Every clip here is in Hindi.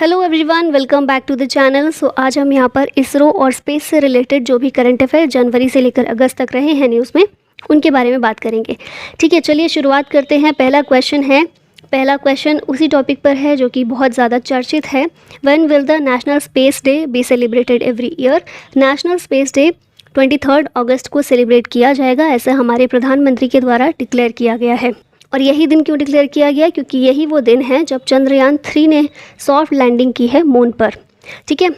Hello everyone, welcome back to the channel. So आज हम यहाँ पर इसरो और स्पेस से रिलेटेड जो भी करंट अफेयर जनवरी से लेकर अगस्त तक रहे हैं न्यूज़ में, उनके बारे में बात करेंगे। ठीक है, चलिए शुरुआत करते हैं। पहला क्वेश्चन उसी टॉपिक पर है जो कि बहुत ज़्यादा चर्चित है। When will the national space day be celebrated every year? National space day 23 अगस्त को सेलिब्रेट किया जाएगा, ऐसा हमारे प्रधानमंत्री के द्वारा डिक्लेयर किया गया है। और यही दिन क्यों डिक्लेयर किया गया? क्योंकि यही वो दिन है जब चंद्रयान 3 ने सॉफ्ट लैंडिंग की है मून पर। ठीक है,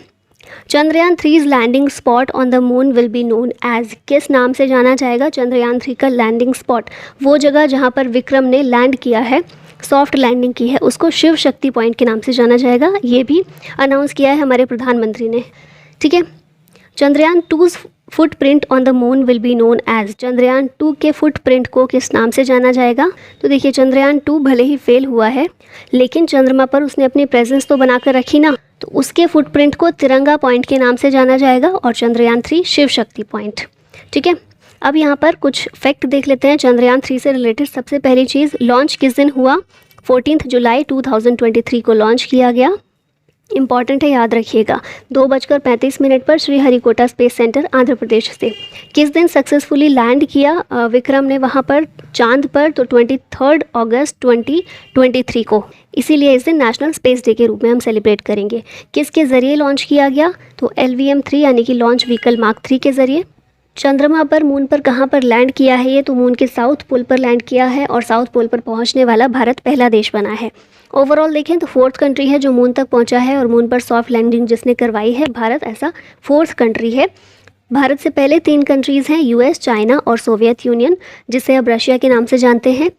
Chandrayaan 3's landing spot on the moon will be known as, किस नाम से जाना जाएगा चंद्रयान 3 का लैंडिंग स्पॉट? वो जगह जहाँ पर विक्रम ने लैंड किया है, सॉफ्ट लैंडिंग की है, उसको शिव शक्ति पॉइंट के नाम से जाना जाएगा। ये भी अनाउंस किया है हमारे प्रधानमंत्री ने। ठीक है, Chandrayaan 2's footprint on the moon will be known as, Chandrayaan 2 के फुटप्रिंट को किस नाम से जाना जाएगा? तो देखिए, चंद्रयान 2 भले ही फेल हुआ है, लेकिन चंद्रमा पर उसने अपनी प्रेजेंस तो बनाकर रखी ना, तो उसके फुटप्रिंट को तिरंगा पॉइंट के नाम से जाना जाएगा और चंद्रयान 3 शिव शक्ति पॉइंट। ठीक है, अब यहाँ पर कुछ फैक्ट देख लेते हैं चंद्रयान 3 से रिलेटेड। सबसे पहली चीज़, लॉन्च किस दिन हुआ? 14 जुलाई 2023 को लॉन्च किया गया। इंपॉर्टेंट है, याद रखिएगा। 2:35 पर श्रीहरिकोटा स्पेस सेंटर आंध्र प्रदेश से। किस दिन सक्सेसफुली लैंड किया विक्रम ने वहाँ पर चांद पर? तो 23 अगस्त 2023 को। इसीलिए इस दिन नेशनल स्पेस डे के रूप में हम सेलिब्रेट करेंगे। किसके ज़रिए लॉन्च किया गया? तो LVM-3 यानी कि लॉन्च व्हीकल मार्क 3 के ज़रिए। चंद्रमा पर, मून पर कहाँ पर लैंड किया है ये? तो मून के साउथ पोल पर लैंड किया है और साउथ पोल पर पहुँचने वाला भारत पहला देश बना है। ओवरऑल देखें तो 4th कंट्री है जो मून तक पहुंचा है, और मून पर सॉफ्ट लैंडिंग जिसने करवाई है भारत, ऐसा 4th कंट्री है। भारत से पहले 3 कंट्रीज़ हैं, US, चाइना और सोवियत यूनियन, जिसे अब रशिया के नाम से जानते हैं।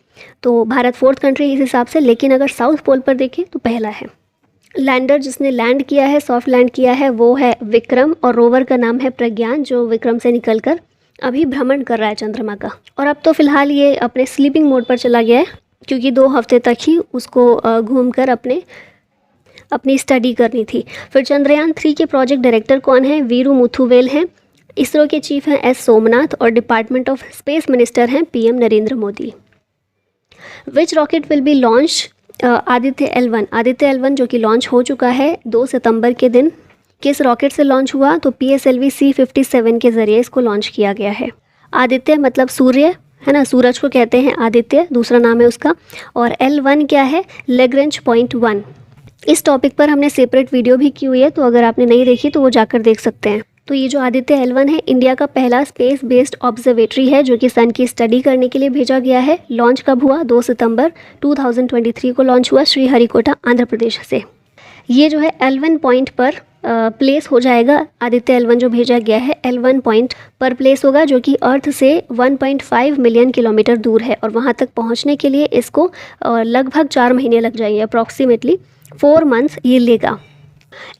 तो भारत 4th कंट्री इस हिसाब से। लेकिन अगर साउथ पोल पर देखें तो पहला है। लैंडर जिसने लैंड किया है, सॉफ्ट लैंड किया है, वो है विक्रम, और रोवर का नाम है प्रज्ञान, जो विक्रम से निकलकर अभी भ्रमण कर रहा है चंद्रमा का। और अब तो फिलहाल ये अपने स्लीपिंग मोड पर चला गया है, क्योंकि 2 हफ्ते तक ही उसको घूमकर अपनी स्टडी करनी थी। फिर चंद्रयान 3 के प्रोजेक्ट डायरेक्टर कौन है? वीरू मुथुवेल हैं। इसरो के चीफ हैं S सोमनाथ, और डिपार्टमेंट ऑफ स्पेस मिनिस्टर हैं PM Narendra Modi. Which rocket will be launch? Aditya L1 जो कि लॉन्च हो चुका है 2 सितंबर के दिन। किस रॉकेट से लॉन्च हुआ? तो PSLV C-57 के ज़रिए इसको लॉन्च किया गया है। आदित्य मतलब सूर्य है ना, सूरज को कहते हैं आदित्य, दूसरा नाम है उसका। और L1 क्या है? Lagrange point 1। इस टॉपिक पर हमने सेपरेट वीडियो भी की हुई है, तो अगर आपने नहीं देखी तो वो जाकर देख सकते हैं। तो ये जो आदित्य L1 है, इंडिया का पहला स्पेस बेस्ड ऑब्जर्वेटरी है जो कि सन की स्टडी करने के लिए भेजा गया है। लॉन्च कब हुआ? 2 सितंबर 2023 को लॉन्च हुआ श्रीहरिकोटा आंध्र प्रदेश से। ये जो है L1 पॉइंट पर प्लेस हो जाएगा। आदित्य L1 जो भेजा गया है L1 पॉइंट पर प्लेस होगा, जो कि अर्थ से 1.5 मिलियन किलोमीटर दूर है, और वहाँ तक पहुँचने के लिए इसको लगभग 4 महीने लग जाएंगे, अप्रॉक्सीमेटली 4 मंथ्स ये लेगा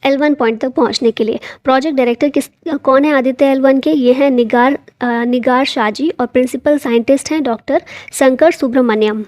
L1 पॉइंट तक पहुँचने के लिए। प्रोजेक्ट डायरेक्टर कौन है आदित्य L1 के? ये हैं निगार शाजी, और प्रिंसिपल साइंटिस्ट हैं doctor Shankar Subramaniam.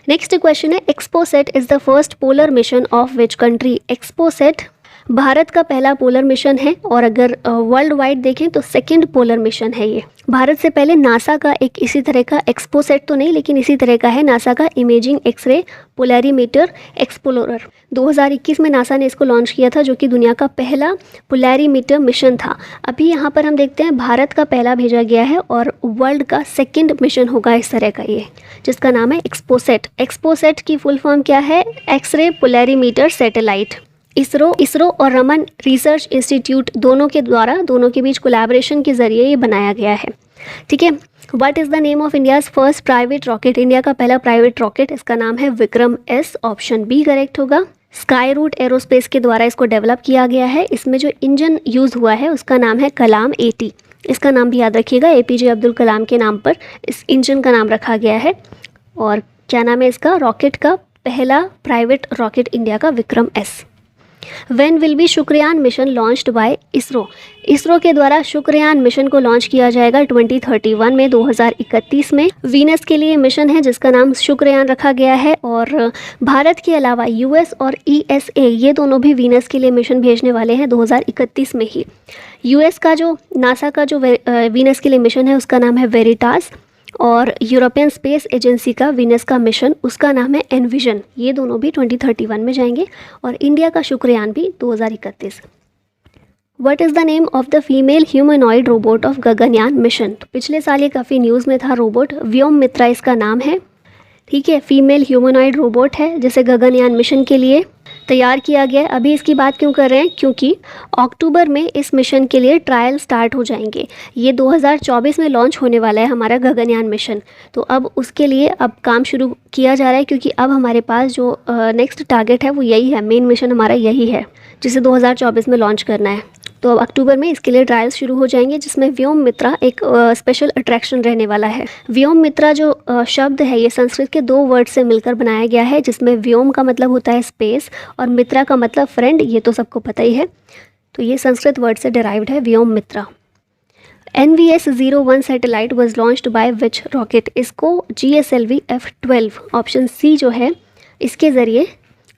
Next question है, XPoSat is the first polar mission of which country? XPoSat Bharat का पहला पोलर मिशन है, और अगर वर्ल्ड वाइड देखें तो 2nd पोलर मिशन है ये। भारत से पहले नासा का एक इसी तरह का, एक्सपोसेट तो नहीं लेकिन इसी तरह का है, नासा का इमेजिंग एक्सरे पोलैरीमीटर एक्सप्लोरर। 2021 में नासा ने इसको लॉन्च किया था, जो कि दुनिया का पहला पोलैरीमीटर मिशन था। अभी यहाँ पर हम देखते हैं भारत का पहला भेजा गया है, और वर्ल्ड का 2nd मिशन होगा इस तरह का ये, जिसका नाम है एक्सपोसेट। एक्सपोसेट की फुल फॉर्म क्या है? X ray polarimeter satellite. इसरो और रमन रिसर्च इंस्टीट्यूट दोनों के बीच कोलैबोरेशन के जरिए ये बनाया गया है। ठीक है, what is the name of India's first private rocket? India का पहला प्राइवेट रॉकेट, इसका नाम है Vikram S। Option B correct होगा। स्काई रूट एरोस्पेस के द्वारा इसको डेवलप किया गया है। इसमें जो इंजन यूज़ हुआ है उसका नाम है कलाम 80। इसका नाम भी याद रखिएगा, APJ अब्दुल कलाम के नाम पर इस इंजन का नाम रखा गया है। और क्या नाम है इसका? रॉकेट का पहला प्राइवेट रॉकेट इंडिया का Vikram S। When will be Shukrayaan mission launched by ISRO? ISRO के द्वारा शुक्रयान मिशन को लॉन्च किया जाएगा 2031 में, 2031 में। वीनस के लिए मिशन है जिसका नाम शुक्रयान रखा गया है, और भारत के अलावा US और ESA ये दोनों भी वीनस के लिए मिशन भेजने वाले हैं 2031 में ही। US का जो नासा का जो वीनस के लिए मिशन है उसका नाम है वेरिटास, और यूरोपियन स्पेस एजेंसी का वीनस का मिशन, उसका नाम है एनविजन। ये दोनों भी 2031 में जाएंगे। और इंडिया का शुक्रयान भी 2031। What is the name of the female humanoid robot of Gaganyaan mission? तो पिछले साल ये काफ़ी न्यूज़ में था रोबोट, व्योम मित्रा इसका नाम है। ठीक है, फीमेल ह्यूमनॉइड रोबोट है जिसे गगनयान मिशन के लिए तैयार किया गया है। अभी इसकी बात क्यों कर रहे हैं? क्योंकि अक्टूबर में इस मिशन के लिए ट्रायल स्टार्ट हो जाएंगे। ये 2024 में लॉन्च होने वाला है हमारा गगनयान मिशन। तो अब उसके लिए अब काम शुरू किया जा रहा है, क्योंकि अब हमारे पास जो नेक्स्ट टारगेट है वो यही है, मेन मिशन हमारा यही है जिसे 2024 में लॉन्च करना है। तो अब अक्टूबर में इसके लिए ट्रायल्स शुरू हो जाएंगे, जिसमें व्योम मित्रा एक स्पेशल अट्रैक्शन रहने वाला है। व्योम मित्रा जो शब्द है ये संस्कृत के 2 वर्ड से मिलकर बनाया गया है, जिसमें व्योम का मतलब होता है स्पेस और मित्रा का मतलब फ्रेंड, ये तो सबको पता ही है। तो ये संस्कृत वर्ड से डिराइव्ड है व्योम मित्रा। NVS-01 satellite was launched by which rocket? इसको GSLV F-12 ऑप्शन सी जो है इसके ज़रिए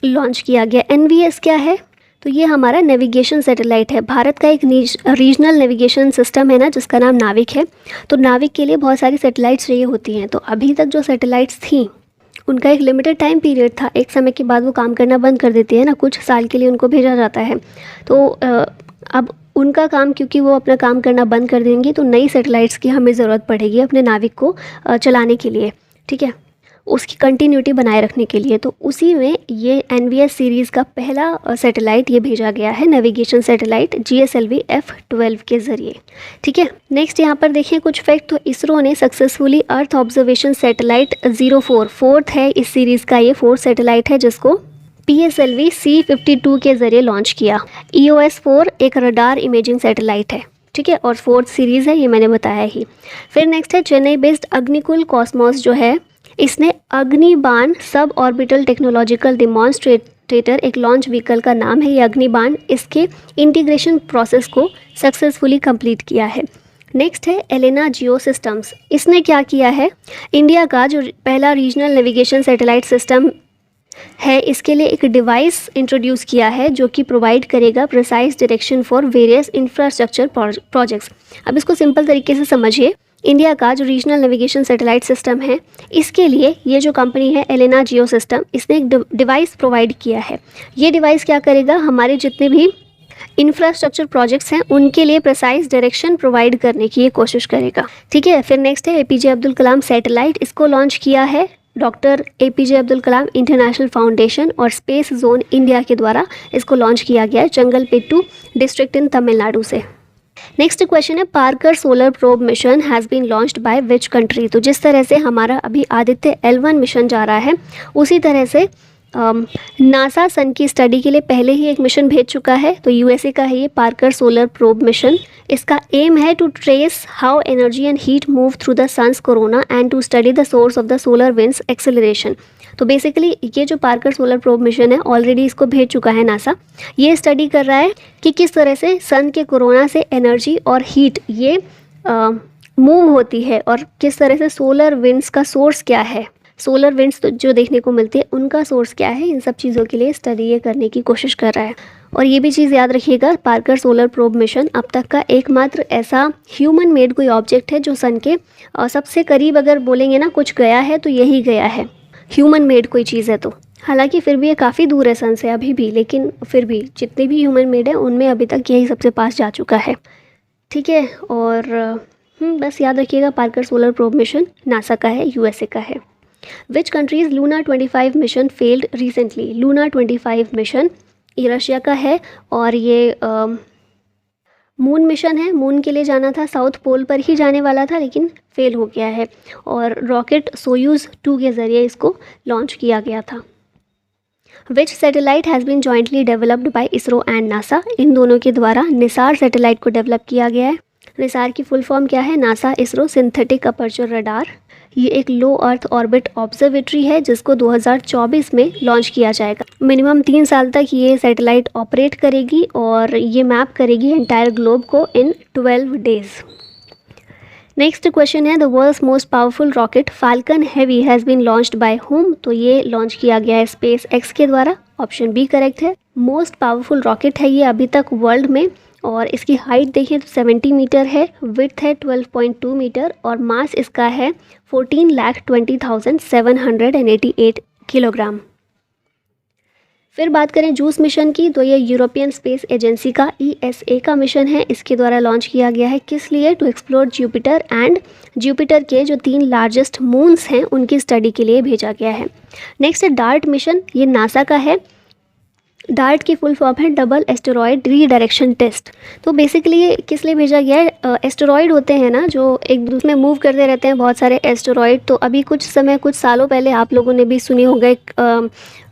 लॉन्च किया गया। NVS क्या है? तो ये हमारा नेविगेशन सैटेलाइट है। भारत का एक रीजनल नेविगेशन सिस्टम है ना, जिसका नाम नाविक है। तो नाविक के लिए बहुत सारी सैटेलाइट्स चाहिए होती हैं। तो अभी तक जो सैटेलाइट्स थी उनका एक लिमिटेड टाइम पीरियड था, एक समय के बाद वो काम करना बंद कर देती है ना, कुछ साल के लिए उनको भेजा जाता है। तो अब उनका काम, क्योंकि वो अपना काम करना बंद कर देंगी, तो नई सैटेलाइट्स की हमें ज़रूरत पड़ेगी अपने नाविक को चलाने के लिए। ठीक है, उसकी कंटिन्यूटी बनाए रखने के लिए। तो उसी में ये NVS सीरीज़ का पहला सैटेलाइट ये भेजा गया है, नेविगेशन सैटेलाइट GSLV F-12 के ज़रिए। ठीक है, नेक्स्ट यहाँ पर देखिए कुछ फैक्ट। तो इसरो ने सक्सेसफुली अर्थ ऑब्जर्वेशन सैटेलाइट 04 फोर्थ है इस सीरीज़ का, ये 4th सैटेलाइट है जिसको PSLV C-52 के ज़रिए लॉन्च किया। EOS-4 एक रडार इमेजिंग सैटेलाइट है। ठीक है, और 4th सीरीज़ है, ये मैंने बताया ही। फिर नेक्स्ट है चेन्नई बेस्ड अग्निकुल कॉस्मोस जो है, इसने अग्निबाण सब ऑर्बिटल टेक्नोलॉजिकल डिमॉन्स्ट्रेटर, एक लॉन्च व्हीकल का नाम है ये अग्निबाण, इसके इंटीग्रेशन प्रोसेस को सक्सेसफुली कंप्लीट किया है। नेक्स्ट है एलेना जियो सिस्टम्स। इसने क्या किया है? इंडिया का जो पहला रीजनल नेविगेशन सैटेलाइट सिस्टम है, इसके लिए एक डिवाइस इंट्रोड्यूस किया है जो कि प्रोवाइड करेगा precise direction for various infrastructure projects. अब इसको सिंपल तरीके से समझिए। इंडिया का जो रीजनल नेविगेशन सैटेलाइट सिस्टम है, इसके लिए ये जो कंपनी है एलेना जियो सिस्टम, इसने एक डिवाइस प्रोवाइड किया है। ये डिवाइस क्या करेगा? हमारे जितने भी इंफ्रास्ट्रक्चर प्रोजेक्ट्स हैं उनके लिए प्रिसाइज डायरेक्शन प्रोवाइड करने की ये कोशिश करेगा। ठीक है, फिर नेक्स्ट है APJ अब्दुल कलाम सैटेलाइट। इसको लॉन्च किया है doctor APJ Abdul Kalam international foundation और स्पेस जोन इंडिया के द्वारा इसको लॉन्च किया गया है चंगलपेट्टू डिस्ट्रिक्ट इन तमिलनाडु से। नेक्स्ट क्वेश्चन है Parker solar probe mission has been launched by which country? तो जिस तरह से हमारा अभी आदित्य L1 मिशन जा रहा है, उसी तरह से नासा सन की स्टडी के लिए पहले ही एक मिशन भेज चुका है। तो USA का है ये पार्कर सोलर प्रोब मिशन। इसका एम है to trace how energy and heat move through the sun's corona and to study the source of the solar wind's acceleration. तो बेसिकली ये जो पार्कर सोलर प्रोब मिशन है ऑलरेडी इसको भेज चुका है नासा। ये स्टडी कर रहा है कि किस तरह से सन के कोरोना से एनर्जी और हीट ये मूव होती है और किस तरह से सोलर विंड्स का सोर्स क्या है, सोलर विंड्स तो जो देखने को मिलती है उनका सोर्स क्या है, इन सब चीज़ों के लिए स्टडी ये करने की कोशिश कर रहा है। और ये भी चीज़ याद रखिएगा, पार्कर सोलर प्रोब मिशन अब तक का एकमात्र ऐसा ह्यूमन मेड कोई ऑब्जेक्ट है जो सन के सबसे करीब अगर बोलेंगे ना कुछ गया है तो यही गया है, ह्यूमन मेड कोई चीज़ है तो। हालांकि फिर भी ये काफ़ी दूर है सन से अभी भी, लेकिन फिर भी जितने भी ह्यूमन मेड है उनमें अभी तक यही सबसे पास जा चुका है। ठीक है, और बस याद रखिएगा Parker solar probe mission NASA का है, USA का है। Which countries Luna 25 mission failed recently? Luna 25 mission ये रशिया का है और ये मून मिशन है। मून के लिए जाना था, साउथ पोल पर ही जाने वाला था लेकिन फेल हो गया है और रॉकेट सोयूज़ 2 के ज़रिए इसको लॉन्च किया गया था। Which satellite has been jointly developed by ISRO and NASA? इन दोनों के द्वारा निसार सैटेलाइट को डेवलप किया गया है। निसार की फुल फॉर्म क्या है? NASA ISRO synthetic aperture radar. ये एक लो अर्थ ऑर्बिट ऑब्जर्वेटरी है जिसको 2024 में लॉन्च किया जाएगा। मिनिमम 3 साल तक ये सैटेलाइट ऑपरेट करेगी और ये मैप करेगी एंटायर ग्लोब को इन 12 डेज। नेक्स्ट क्वेश्चन है the world's most powerful rocket Falcon Heavy has been launched by whom? तो ये लॉन्च किया गया है SpaceX के द्वारा। ऑप्शन बी करेक्ट है। मोस्ट पावरफुल रॉकेट है ये अभी तक वर्ल्ड में और इसकी हाइट देखें तो 70 मीटर है, विड्थ है 12.2 मीटर और मास इसका है 14,20,788 किलोग्राम। फिर बात करें जूस मिशन की, तो ये यूरोपियन स्पेस एजेंसी का ESA का मिशन है। इसके द्वारा लॉन्च किया गया है, किस लिए? To explore Jupiter and Jupiter के जो 3 लार्जेस्ट मून्स हैं उनकी स्टडी के लिए भेजा गया है। नेक्स्ट है डार्ट मिशन, ये नासा का है। डार्ट की फुल फॉर्म है डबल एस्टेरॉयड रीडायरेक्शन टेस्ट। तो बेसिकली ये किस लिए भेजा गया है? एस्टेरॉयड होते हैं ना जो एक दूसरे में मूव करते रहते हैं, बहुत सारे एस्टेरॉयड। तो अभी कुछ सालों पहले आप लोगों ने भी सुनी होगा, एक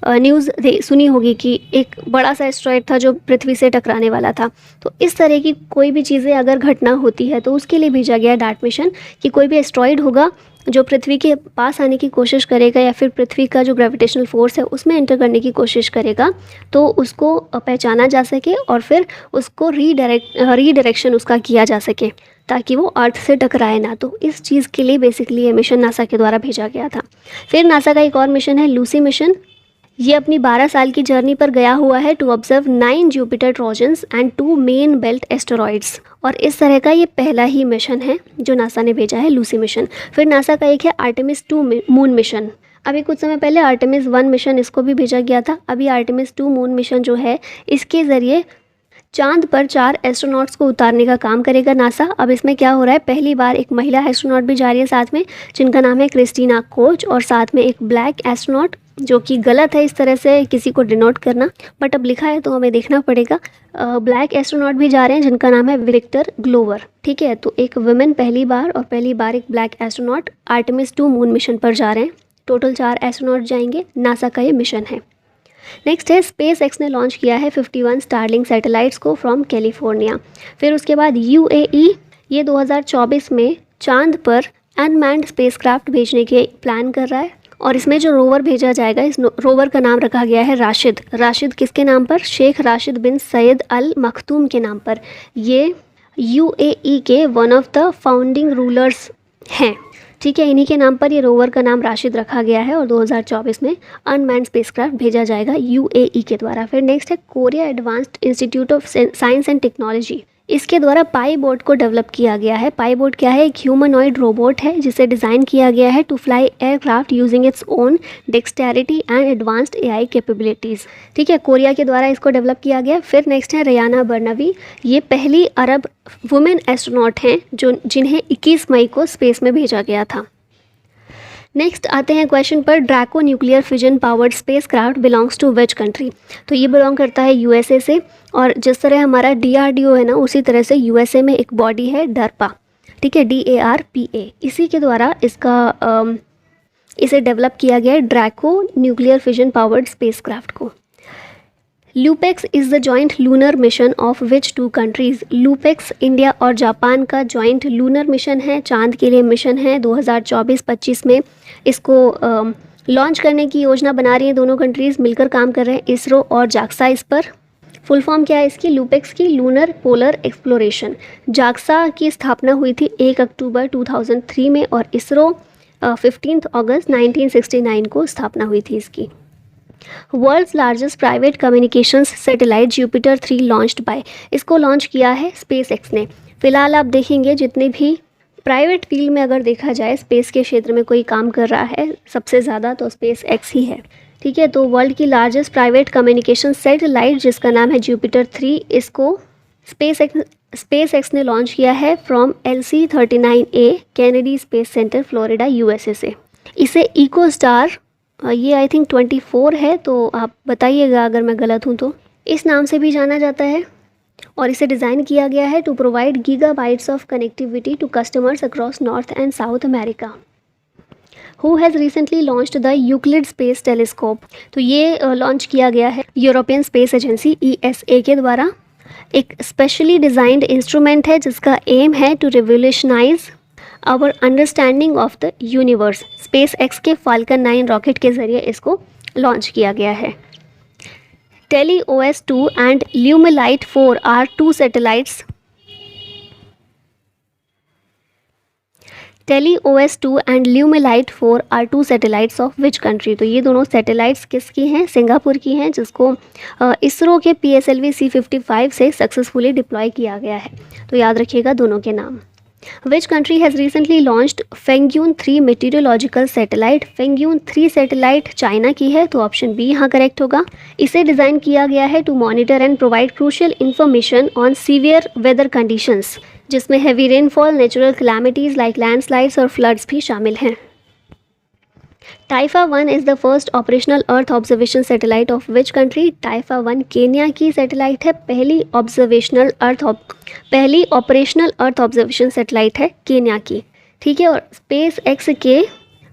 न्यूज़ सुनी होगी कि एक बड़ा सा एस्टेरॉयड था जो पृथ्वी से टकराने वाला था। तो इस तरह की कोई भी चीज़ें अगर घटना होती है तो उसके लिए भेजा गया डार्ट मिशन कि कोई भी एस्टेरॉयड होगा जो पृथ्वी के पास आने की कोशिश करेगा या फिर पृथ्वी का जो ग्रेविटेशनल फोर्स है उसमें एंटर करने की कोशिश करेगा, तो उसको पहचाना जा सके और फिर उसको रीडायरेक्शन उसका किया जा सके ताकि वो अर्थ से टकराए ना। तो इस चीज़ के लिए बेसिकली ये मिशन नासा के द्वारा भेजा गया था। फिर नासा का एक और मिशन है लूसी मिशन। ये अपनी 12 साल की जर्नी पर गया हुआ है to observe 9 Jupiter trojans and 2 main belt asteroids. और इस तरह का ये पहला ही मिशन है जो नासा ने भेजा है, लूसी मिशन। फिर नासा का एक है आर्टेमिस 2 मून मिशन। अभी कुछ समय पहले आर्टेमिस 1 मिशन इसको भी भेजा गया था। अभी आर्टेमिस 2 मून मिशन जो है इसके ज़रिए चांद पर 4 एस्ट्रोनॉट्स को उतारने का काम करेगा नासा। अब इसमें क्या हो रहा है, पहली बार एक महिला एस्ट्रोनॉट भी जा रही है साथ में, जिनका नाम है क्रिस्टीना कोच, और साथ में एक ब्लैक एस्ट्रोनॉट, जो कि गलत है इस तरह से किसी को डिनोट करना, बट अब लिखा है तो हमें देखना पड़ेगा। ब्लैक एस्ट्रोनॉट भी जा रहे हैं जिनका नाम है विक्टर ग्लोवर। ठीक है, तो एक वुमेन पहली बार और पहली बार एक black astronaut Artemis 2 moon mission पर जा रहे हैं। टोटल 4 एस्ट्रोनॉट जाएंगे, नासा का ये मिशन है। नेक्स्ट है स्पेस एक्स ने लॉन्च किया है 51 स्टारलिंक सैटेलाइट्स को फ्रॉम कैलिफोर्निया। फिर उसके बाद UAE ये 2024 में चांद पर अनमैन्ड स्पेसक्राफ्ट भेजने के प्लान कर रहा है और इसमें जो रोवर भेजा जाएगा, इस रोवर का नाम रखा गया है राशिद। राशिद किसके नाम पर? शेख राशिद बिन सैयद अल मखतूम के नाम पर। ये UAE के one of the founding rulers हैं। ठीक है, इन्हीं के नाम पर ये रोवर का नाम राशिद रखा गया है और 2024 में अनमैन्ड स्पेसक्राफ्ट भेजा जाएगा UAE के द्वारा। फिर नेक्स्ट है Korea advanced institute of science and technology. इसके द्वारा पाई बोट को डेवलप किया गया है। पाई बोट क्या है? एक ह्यूमनॉइड रोबोट है जिसे डिज़ाइन किया गया है to fly aircraft using its own dexterity and advanced AI capabilities. ठीक है, कोरिया के द्वारा इसको डेवलप किया गया। फिर नेक्स्ट है रियाना बर्नावी। ये पहली अरब वुमेन एस्ट्रोनॉट हैं जिन्हें 21 मई को स्पेस में भेजा गया था। नेक्स्ट आते हैं क्वेश्चन पर, Draco nuclear fission powered spacecraft belongs to which country? तो ये बिलोंग करता है USA से, और जिस तरह हमारा DRDO है ना, उसी तरह से USA में एक बॉडी है DARPA। ठीक है, DARPA, इसी के द्वारा इसे डेवलप किया गया है, Draco nuclear fission powered spacecraft को। LUPEX is the joint lunar mission of which 2 countries? LUPEX India और जापान का जॉइंट लूनर मिशन है, चांद के लिए मिशन है। 2024-25 में इसको लॉन्च करने की योजना बना रही हैं दोनों कंट्रीज़, मिलकर काम कर रहे हैं इसरो और जाक्सा इस पर। फुल फॉर्म क्या है इसकी? लूपेक्स की लूनर पोलर एक्सप्लोरेशन। जाक्सा की स्थापना हुई थी 1 अक्टूबर 2003 में और इसरो 15 अगस्त 1969 को स्थापना हुई थी इसकी। World's largest private communications satellite Jupiter 3 launched by. इसको लॉन्च किया है स्पेस एक्स ने। फिलहाल आप देखेंगे जितने भी प्राइवेट फील्ड में अगर देखा जाए स्पेस के क्षेत्र में कोई काम कर रहा है सबसे ज़्यादा तो स्पेस एक्स ही है। ठीक है, तो वर्ल्ड की लार्जेस्ट प्राइवेट कम्युनिकेशन सैटेलाइट जिसका नाम है जुपिटर 3, इसको स्पेस एक्स ने लॉन्च किया है from LC-39A Kennedy space centre Florida USA से। इसे इकोस्टार, ये आई थिंक 24 है, तो आप बताइएगा अगर मैं गलत हूँ तो, इस नाम से भी जाना जाता है और इसे डिज़ाइन किया गया है to provide gigabytes of connectivity to customers across North and South America. Who has recently launched the Euclid space telescope? तो ये लॉन्च किया गया है यूरोपियन स्पेस एजेंसी ESA के द्वारा। एक स्पेशली डिज़ाइंड इंस्ट्रूमेंट है जिसका एम है to revolutionise our understanding of the universe. SpaceX के फाल्कन 9 रॉकेट के ज़रिए इसको लॉन्च किया गया है। TeleOS 2 and Lumelite 4 are 2 satellites. TeleOS2 and Lumelite 4 are 2 satellites of which country. तो ये दोनों सैटेलाइट्स किसकी हैं? सिंगापुर की हैं, जिसको इसरो के PSLV C55 से सक्सेसफुली डिप्लॉय किया गया है। तो याद रखिएगा दोनों के नाम। Which country has recently launched Fengyun 3 meteorological satellite. Fengyun 3 satellite China की है, तो ऑप्शन बी यहाँ करेक्ट होगा। इसे डिज़ाइन किया गया है to monitor and provide crucial information on severe weather conditions, जिसमें heavy rainfall, natural calamities like landslides और फ्लड्स भी शामिल हैं। Taifa 1 is the first operational earth observation satellite of which country. Taifa 1 Kenya की सैटेलाइट है, पहली ऑपरेशनल अर्थ ऑब्जर्वेशन सैटेलाइट है केन्या की। ठीक है, और स्पेस एक्स के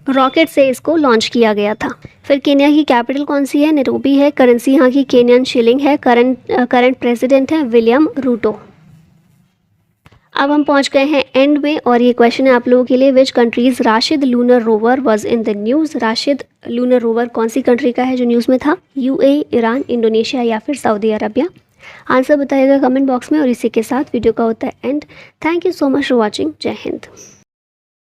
रॉकेट से इसको लॉन्च किया गया था। फिर केन्या की कैपिटल कौन सी है? नैरोबी है। करेंसी यहाँ की केनियन शिलिंग है। करंट प्रेसिडेंट है विलियम रूटो। अब हम पहुंच गए हैं एंड में, और ये क्वेश्चन है आप लोगों के लिए। Which countries Rashid lunar rover was in the news. Rashid lunar rover कौन सी कंट्री का है जो न्यूज़ में था? UAE, ईरान, इंडोनेशिया या फिर सऊदी अरबिया। आंसर बताइएगा कमेंट बॉक्स में। और इसी के साथ वीडियो का होता है and. Thank you so much for watching. जय हिंद।